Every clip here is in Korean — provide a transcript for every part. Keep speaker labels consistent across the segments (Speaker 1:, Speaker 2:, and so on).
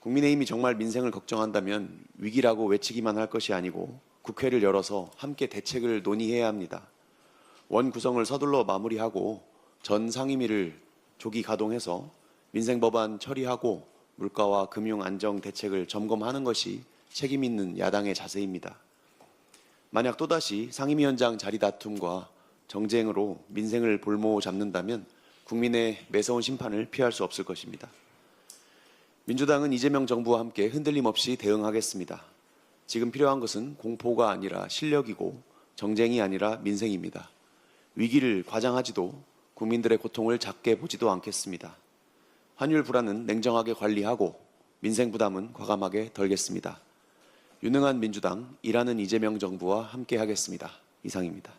Speaker 1: 국민의힘이 정말 민생을 걱정한다면 위기라고 외치기만 할 것이 아니고 국회를 열어서 함께 대책을 논의해야 합니다. 원 구성을 서둘러 마무리하고 전 상임위를 조기 가동해서 민생 법안 처리하고 물가와 금융 안정 대책을 점검하는 것이 책임 있는 야당의 자세입니다. 만약 또다시 상임위원장 자리 다툼과 정쟁으로 민생을 볼모 잡는다면 국민의 매서운 심판을 피할 수 없을 것입니다. 민주당은 이재명 정부와 함께 흔들림 없이 대응하겠습니다. 지금 필요한 것은 공포가 아니라 실력이고 정쟁이 아니라 민생입니다. 위기를 과장하지도 국민들의 고통을 작게 보지도 않겠습니다. 환율 불안은 냉정하게 관리하고 민생 부담은 과감하게 덜겠습니다. 유능한 민주당, 일하는 이재명 정부와 함께 하겠습니다. 이상입니다.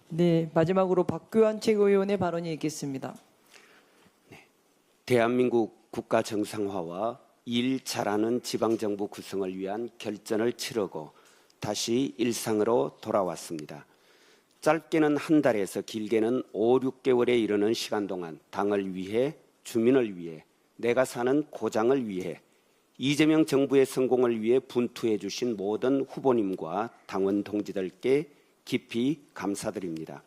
Speaker 2: 네, 마지막으로 박규환 최고위원의 발언이 있겠습니다.
Speaker 3: 대한민국 국가 정상화와 일 잘하는 지방정부 구성을 위한 결전을 치르고 다시 일상으로 돌아왔습니다. 짧게는 한 달에서 길게는 5, 6개월에 이르는 시간 동안 당을 위해, 주민을 위해, 내가 사는 고장을 위해, 이재명 정부의 성공을 위해 분투해 주신 모든 후보님과 당원 동지들께 깊이 감사드립니다.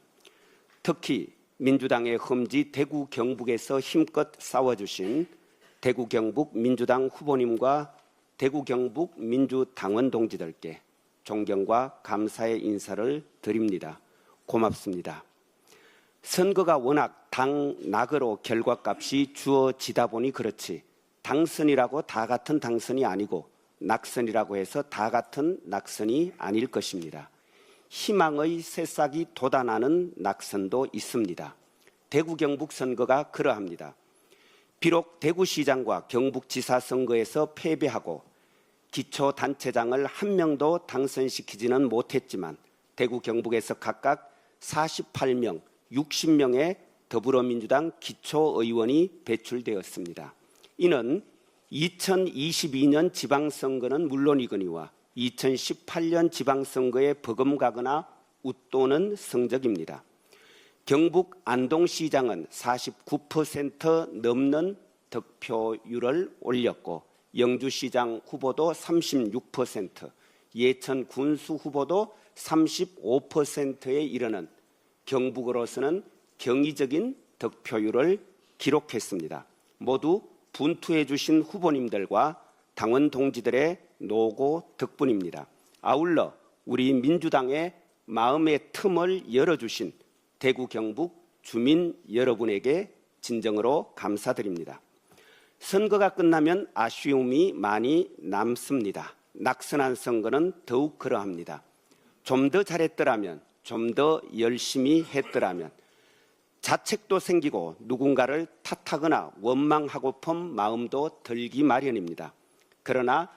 Speaker 3: 특히 민주당의 험지 대구 경북에서 힘껏 싸워주신 대구 경북 민주당 후보님과 대구 경북 민주당원 동지들께 존경과 감사의 인사를 드립니다. 고맙습니다. 선거가 워낙 당락으로 결과값이 주어지다 보니 그렇지 당선이라고 다 같은 당선이 아니고 낙선이라고 해서 다 같은 낙선이 아닐 것입니다. 희망의 새싹이 돋아나는 낙선도 있습니다. 대구 경북 선거가 그러합니다. 비록 대구시장과 경북지사 선거에서 패배하고 기초단체장을 한 명도 당선시키지는 못했지만 대구 경북에서 각각 48명, 60명의 더불어민주당 기초의원이 배출되었습니다. 이는 2022년 지방선거는 물론이거니와 2018년 지방선거에 버금가거나 웃도는 성적입니다. 경북 안동시장은 49% 넘는 득표율을 올렸고 영주시장 후보도 36%, 예천 군수 후보도 35%에 이르는 경북으로서는 경이적인 득표율을 기록했습니다. 모두 분투해 주신 후보님들과 당원 동지들의 노고 덕분입니다. 아울러 우리 민주당의 마음의 틈을 열어주신 대구 경북 주민 여러분에게 진정으로 감사드립니다. 선거가 끝나면 아쉬움이 많이 남습니다. 낙선한 선거는 더욱 그러합니다. 좀 더 잘했더라면, 좀 더 열심히 했더라면, 자책도 생기고 누군가를 탓하거나 원망하고픈 마음도 들기 마련입니다. 그러나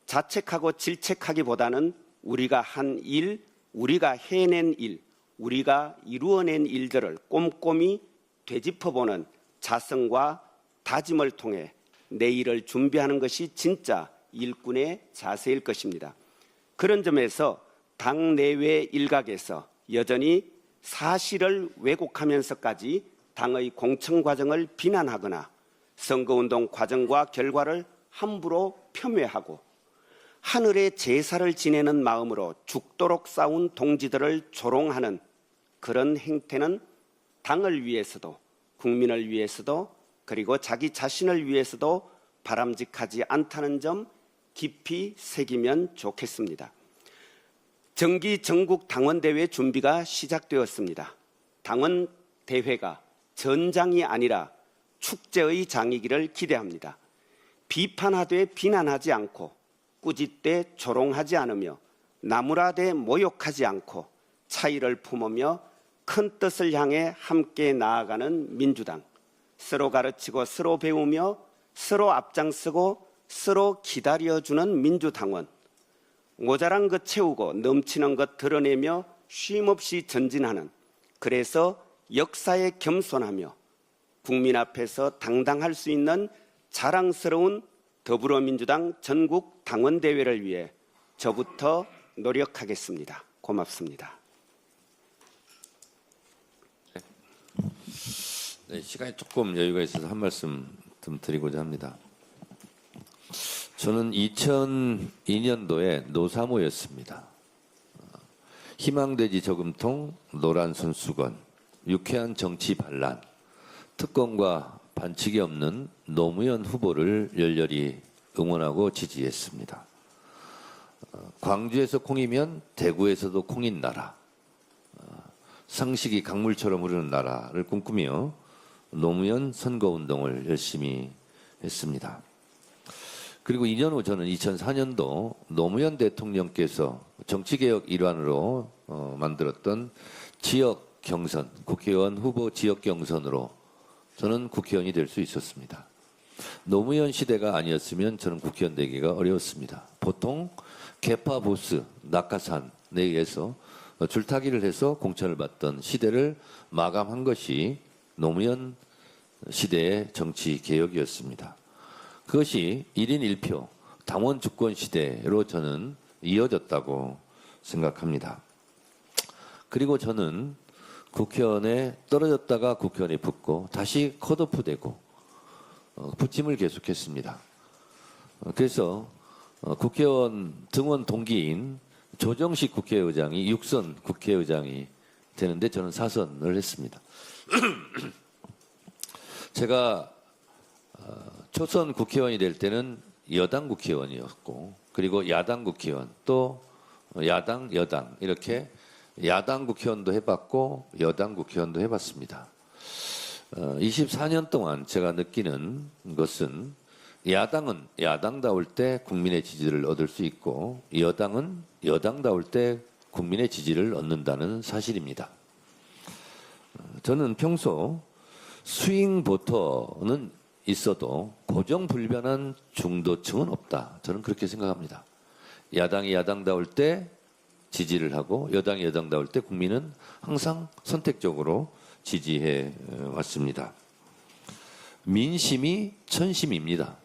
Speaker 3: 자책하고 질책하기보다는 우리가 한 일, 우리가 해낸 일, 우리가 이루어낸 일들을 꼼꼼히 되짚어보는 자성과 다짐을 통해 내일을 준비하는 것이 진짜 일꾼의 자세일 것입니다. 그런 점에서 당내외 일각에서 여전히 사실을 왜곡하면서까지 당의 공천 과정을 비난하거나 선거운동 과정과 결과를 함부로 폄훼하고 하늘의 제사를 지내는 마음으로 죽도록 싸운 동지들을 조롱하는 그런 행태는 당을 위해서도 국민을 위해서도 그리고 자기 자신을 위해서도 바람직하지 않다는 점 깊이 새기면 좋겠습니다. 정기 전국 당원대회 준비가 시작되었습니다. 당원대회가 전장이 아니라 축제의 장이기를 기대합니다. 비판하되 비난하지 않고 꾸짖되 조롱하지 않으며 나무라되 모욕하지 않고 차이를 품으며 큰 뜻을 향해 함께 나아가는 민주당. 서로 가르치고 서로 배우며 서로 앞장서고 서로 기다려주는 민주당원. 모자란 것 채우고 넘치는 것 드러내며 쉼없이 전진하는, 그래서 역사에 겸손하며 국민 앞에서 당당할 수 있는 자랑스러운 더불어민주당 전국 당원대회를 위해 저부터 노력하겠습니다. 고맙습니다.
Speaker 4: 네, 시간이 조금 여유가 있어서 한 말씀 좀 드리고자 합니다. 저는 2002년도에 노사모였습니다. 희망돼지 저금통, 노란 손수건, 유쾌한 정치 반란, 특검과 반칙이 없는 노무현 후보를 열렬히 응원하고 지지했습니다. 광주에서 콩이면 대구에서도 콩인 나라, 상식이 강물처럼 흐르는 나라를 꿈꾸며 노무현 선거운동을 열심히 했습니다. 그리고 2년 후 저는 2004년도 노무현 대통령께서 정치개혁 일환으로 만들었던 지역 경선, 국회의원 후보 지역 경선으로 저는 국회의원이 될 수 있었습니다. 노무현 시대가 아니었으면 저는 국회의원 되기가 어려웠습니다. 보통 개파 보스, 낙하산에 의해서 줄타기를 해서 공천을 받던 시대를 마감한 것이 노무현 시대의 정치 개혁이었습니다. 그것이 1인 1표 당원 주권 시대로 저는 이어졌다고 생각합니다. 그리고 저는 국회의원에 떨어졌다가 국회의원에 붙고 다시 컷오프되고 부침을 계속했습니다. 그래서 국회의원 등원 동기인 조정식 국회의장이 6선 국회의장이 되는데 저는 4선을 했습니다. 제가 초선 국회의원이 될 때는 여당 국회의원이었고, 그리고 야당 국회의원, 또 야당, 여당 이렇게 야당 국회의원도 해봤고 여당 국회의원도 해봤습니다. 24년 동안 제가 느끼는 것은 야당은 야당다울 때 국민의 지지를 얻을 수 있고 여당은 여당다울 때 국민의 지지를 얻는다는 사실입니다. 저는 평소 스윙 보터는 있어도 고정불변한 중도층은 없다. 저는 그렇게 생각합니다. 야당이 야당다울 때 지지를 하고 여당이 여당다울 때 국민은 항상 선택적으로 지지해 왔습니다. 민심이 천심입니다.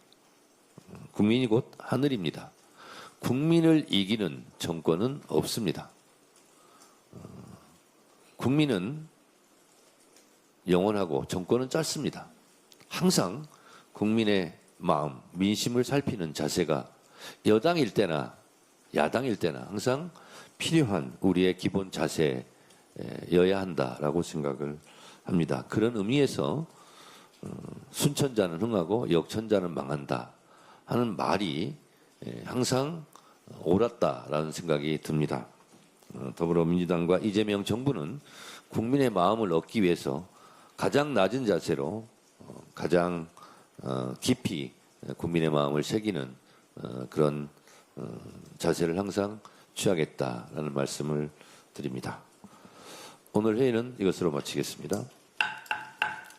Speaker 4: 국민이 곧 하늘입니다. 국민을 이기는 정권은 없습니다. 국민은 영원하고 정권은 짧습니다. 항상 국민의 마음, 민심을 살피는 자세가 여당일 때나 야당일 때나 항상 필요한 우리의 기본 자세여야 한다라고 생각을 합니다. 그런 의미에서 순천자는 흥하고 역천자는 망한다 하는 말이 항상 옳았다라는 생각이 듭니다. 더불어민주당과 이재명 정부는 국민의 마음을 얻기 위해서 가장 낮은 자세로 가장 깊이 국민의 마음을 새기는 그런 자세를 항상 취하겠다라는 말씀을 드립니다. 오늘 회의는 이것으로 마치겠습니다.